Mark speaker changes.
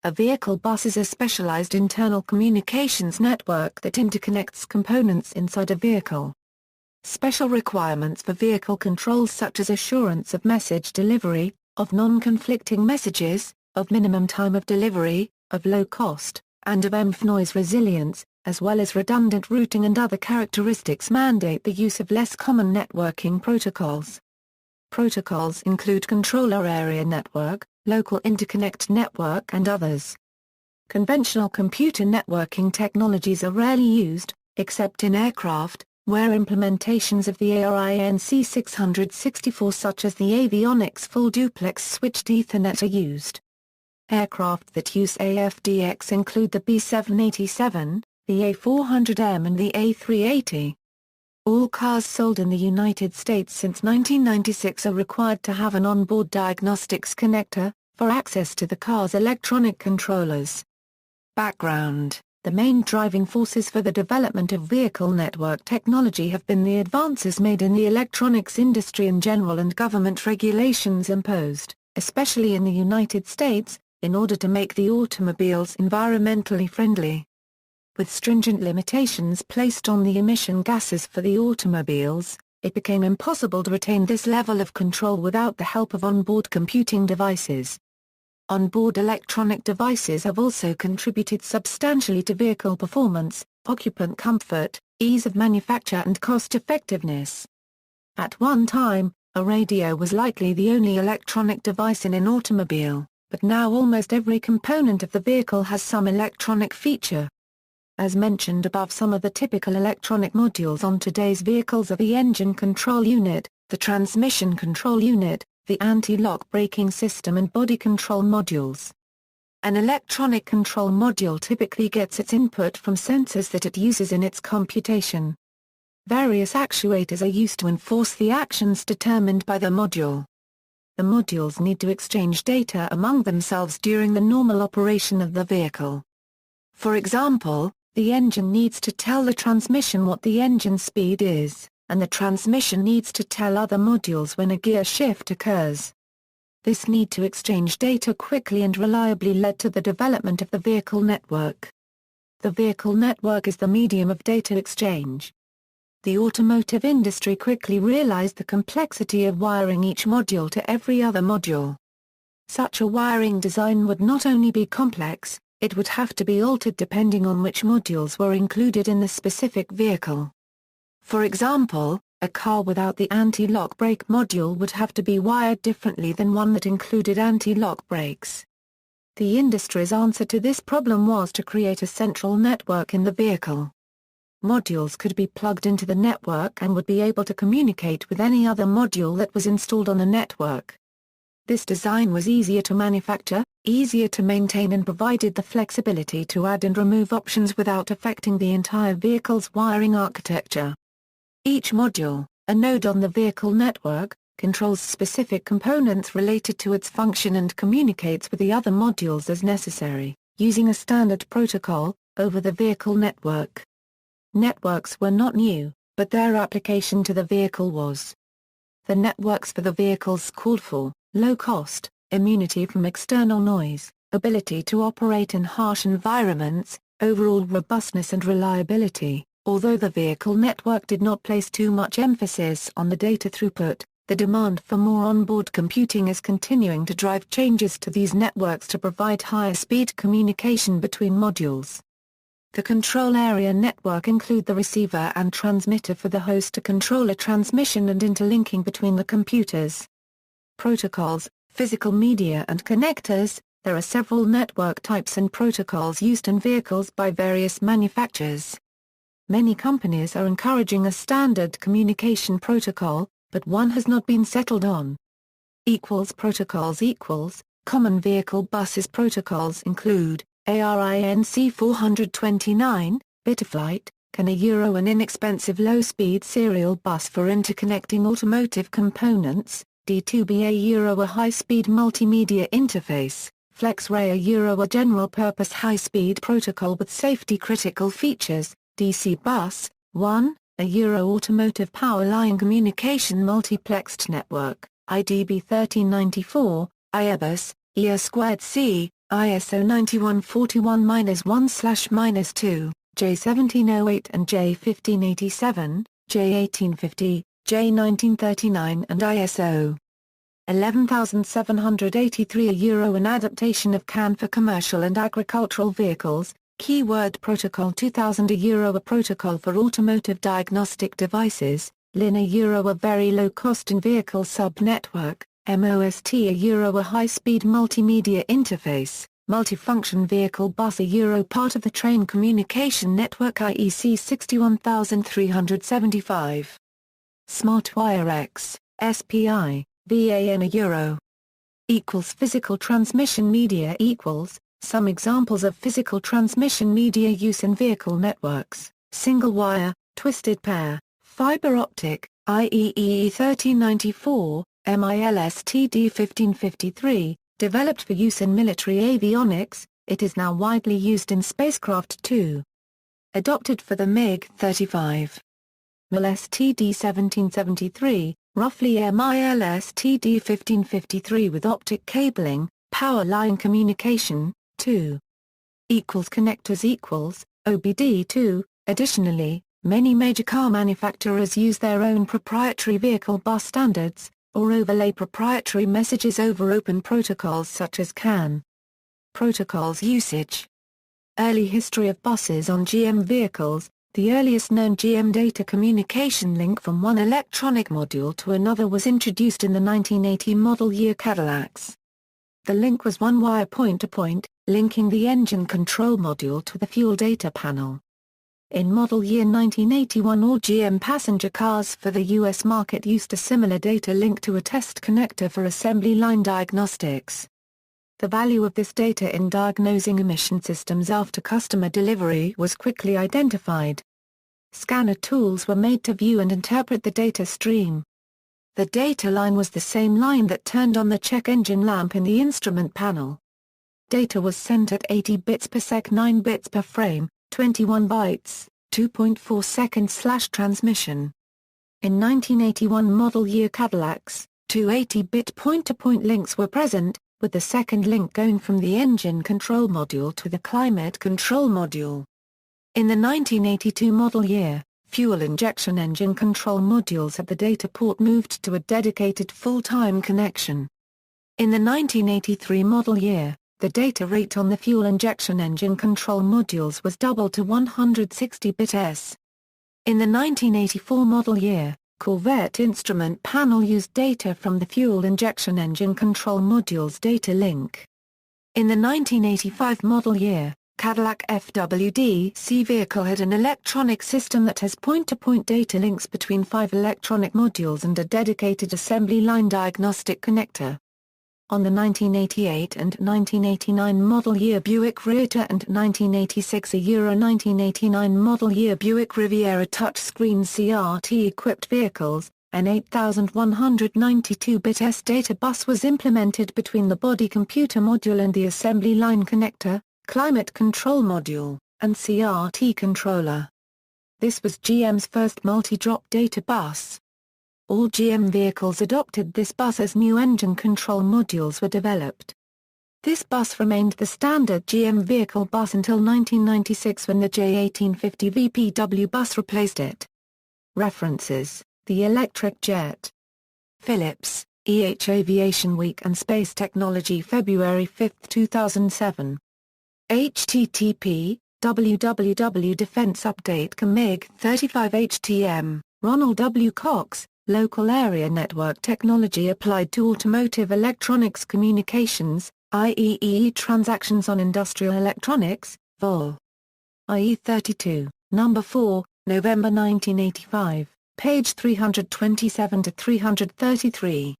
Speaker 1: A vehicle bus is a specialized internal communications network that interconnects components inside a vehicle. Special requirements for vehicle controls such as assurance of message delivery, of non-conflicting messages, of minimum time of delivery, of low cost, and of EMF noise resilience, as well as redundant routing and other characteristics mandate the use of less common networking protocols. Protocols include controller area network, local interconnect network and others. Conventional computer networking technologies are rarely used, except in aircraft, where implementations of the ARINC 664 such as the avionics full duplex switched Ethernet are used. Aircraft that use AFDX include the B787, the A400M and the A380. All cars sold in the United States since 1996 are required to have an onboard diagnostics connector, for access to the car's electronic controllers. Background: the main driving forces for the development of vehicle network technology have been the advances made in the electronics industry in general and government regulations imposed, especially in the United States, in order to make the automobiles environmentally friendly. With stringent limitations placed on the emission gases for the automobiles, it became impossible to retain this level of control without the help of onboard computing devices. Onboard electronic devices have also contributed substantially to vehicle performance, occupant comfort, ease of manufacture and cost-effectiveness. At one time, a radio was likely the only electronic device in an automobile, but now almost every component of the vehicle has some electronic feature. As mentioned above, some of the typical electronic modules on today's vehicles are the engine control unit, the transmission control unit, the anti-lock braking system and body control modules. An electronic control module typically gets its input from sensors that it uses in its computation. Various actuators are used to enforce the actions determined by the module. The modules need to exchange data among themselves during the normal operation of the vehicle. For example, the engine needs to tell the transmission what the engine speed is, and the transmission needs to tell other modules when a gear shift occurs. This need to exchange data quickly and reliably led to the development of the vehicle network. The vehicle network is the medium of data exchange. The automotive industry quickly realized the complexity of wiring each module to every other module. Such a wiring design would not only be complex, it would have to be altered depending on which modules were included in the specific vehicle. For example, a car without the anti-lock brake module would have to be wired differently than one that included anti-lock brakes. The industry's answer to this problem was to create a central network in the vehicle. Modules could be plugged into the network and would be able to communicate with any other module that was installed on the network. This design was easier to manufacture, easier to maintain and provided the flexibility to add and remove options without affecting the entire vehicle's wiring architecture. Each module, a node on the vehicle network, controls specific components related to its function and communicates with the other modules as necessary, using a standard protocol, over the vehicle network. Networks were not new, but their application to the vehicle was. The networks for the vehicles called for low cost, immunity from external noise, ability to operate in harsh environments, overall robustness and reliability. Although the vehicle network did not place too much emphasis on the data throughput, the demand for more onboard computing is continuing to drive changes to these networks to provide higher speed communication between modules. The control area network include the receiver and transmitter for the host-to-controller transmission and interlinking between the computers. Protocols, physical media and connectors. There are several network types and protocols used in vehicles by various manufacturers. Many companies are encouraging a standard communication protocol, but one has not been settled on. Protocols. Common vehicle buses protocols include ARINC 429, Betaflight, CAN an inexpensive low-speed serial bus for interconnecting automotive components, D2BA a high-speed multimedia interface, FlexRay a general-purpose high-speed protocol with safety-critical features, DC Bus, 1, a automotive power line communication multiplexed network, IDB 1394, IABUS, EA2C, ISO 9141-1/2, J1708 and J1587, J1850, J1939 and ISO 11783 Euro an adaptation of CAN for commercial and agricultural vehicles, Keyword Protocol 2000 Euro a protocol for automotive diagnostic devices, LIN Euro a very low-cost in-vehicle sub-network, MOST Euro a high-speed multimedia interface, multifunction vehicle bus Euro part of the train communication network IEC 61375. SmartWire X, SPI, VAN Euro. Physical transmission media Some examples of physical transmission media use in vehicle networks: single wire, twisted pair, fiber optic, IEEE 1394, MILSTD 1553, developed for use in military avionics. It is now widely used in spacecraft too. Adopted for the MiG-35. MILSTD 1773, roughly MILSTD 1553 with optic cabling, power line communication, 2. Connectors OBD2. Additionally, many major car manufacturers use their own proprietary vehicle bus standards, or overlay proprietary messages over open protocols such as CAN. Protocols usage. Early history of buses on GM vehicles. The earliest known GM data communication link from one electronic module to another was introduced in the 1980 model year Cadillacs. The link was one wire point-to-point, linking the engine control module to the fuel data panel. In model year 1981 all GM passenger cars for the U.S. market used a similar data link to a test connector for assembly line diagnostics. The value of this data in diagnosing emission systems after customer delivery was quickly identified. Scanner tools were made to view and interpret the data stream. The data line was the same line that turned on the check engine lamp in the instrument panel. Data was sent at 80 bits per sec 9 bits per frame, 21 bytes, 2.4 seconds/transmission. In 1981 model year Cadillacs, two 80-bit point-to-point links were present, with the second link going from the engine control module to the climate control module. In the 1982 model year, fuel injection engine control modules at the data port moved to a dedicated full-time connection. In the 1983 model year, the data rate on the fuel injection engine control modules was doubled to 160 bits. In the 1984 model year, Corvette instrument panel used data from the fuel injection engine control module's data link. In the 1985 model year, Cadillac FWD-C vehicle had an electronic system that has point-to-point data links between 5 electronic modules and a dedicated assembly line diagnostic connector. On the 1988 and 1989 model year Buick Reatta and 1986 Euro 1989 model year Buick Riviera touchscreen CRT-equipped vehicles, an 8192-bit S-data bus was implemented between the body computer module and the assembly line connector, climate control module, and CRT controller. This was GM's first multi-drop data bus. All GM vehicles adopted this bus as new engine control modules were developed. This bus remained the standard GM vehicle bus until 1996 when the J1850 VPW bus replaced it. References: The Electric Jet. Phillips, E.H. Aviation Week and Space Technology February 5, 2007. http www.Defense Update CMIG-35 HTM, Ronald W. Cox, Local Area Network Technology Applied to Automotive Electronics Communications, IEEE Transactions on Industrial Electronics, Vol. IE 32, No. 4, November 1985, page 327-333.